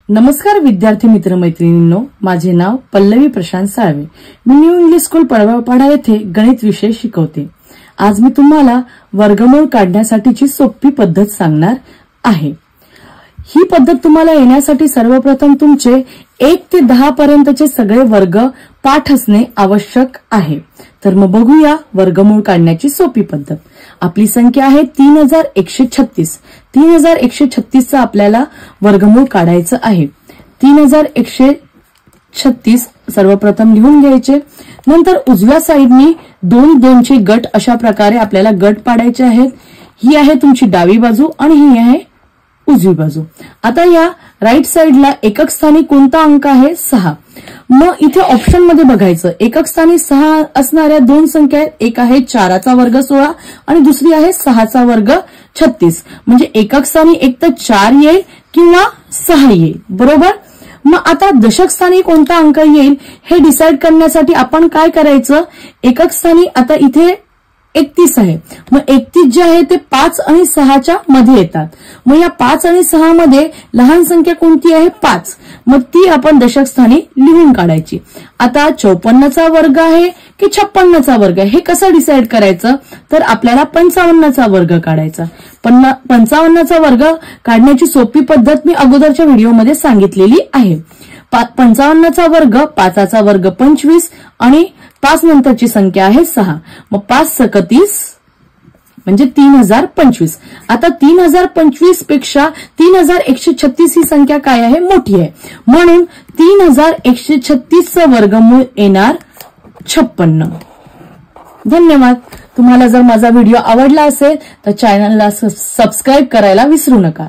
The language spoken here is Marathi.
नमस्कार विद्यार्थी मित्र मैत्रिणींनो, माझे नाव पल्लवी प्रशांत साळवे। मी न्यू इंग्लिश स्कूल पळवापाडा येथे गणित विषय शिकवते। आज मी तुम्हाला वर्गमूळ काढण्यासाठीची सोपी पद्धत सांगणार आहे। ही पद्धत तुम्हाला येण्यासाठी सर्वप्रथम तुमचे 1 ते 10 पर्यंतचे सगळे वर्ग पाठ असणे आवश्यक आहे। तर मग बघूया वर्गमूळ काढण्याची सोपी पद्धत। आपली संख्या आहे 3136। 3136 चा आपल्याला वर्गमूळ काढायचं आहे। 3136 सर्वप्रथम लिहून घ्यायचे। नंतर उजव्या साइडनी 2 चे गट अशा प्रकारे आपल्याला गट पाडायचे आहेत। ही आहे तुमची डावी बाजू आणि ही आहे उजवी बाजू। आता या राईट साइडला एकक स्थानी कोणता अंक आहे? 6। मग इथे ऑप्शन मध्ये बघायचं, एकक स्थानी 6 असणाऱ्या दोन संख्या आहेत। एक आहे 4चा वर्ग 16 आणि दुसरी आहे 6चा वर्ग 36। म्हणजे एकक स्थानी एक तर 4 येईल किंवा 6 येईल, बरोबर। मग आता दशक स्थानी कोणता अंक येईल हे डिसाइड करण्यासाठी आपण काय करायचं, एकक स्थानी आता इथे 31 आहे। मग 31 जे आहे ते 5 आणि 6च्या मध्ये येतात। मग या 5 आणि 6 मध्ये लहान संख्या कोणती आहे? 5। मग ती आपण दशक स्थानी लिहून काढायची। आता 54चा वर्ग आहे की 56चा वर्ग आहे हे कसं डिसाइड करायचं, तर आपल्याला 55चा वर्ग काढायचा। 55चा वर्ग काढण्याची सोपी पद्धत मी अगोदरच्या व्हिडिओमध्ये सांगितलेली आहे। 55चा वर्ग 5चा वर्ग 25 आणि 5 नंतरची संख्या आहे 6। मग 5 × 30 म्हणजे 3025। आता 3025 पेक्षा 3136 ही संख्या काय आहे? मोठी आहे। म्हणून 3136 चं वर्गमूळ येणार 56। धन्यवाद। तुम्हाला जर माझा व्हिडिओ आवडला असेल तर चॅनलला सबस्क्राइब करायला विसरू नका।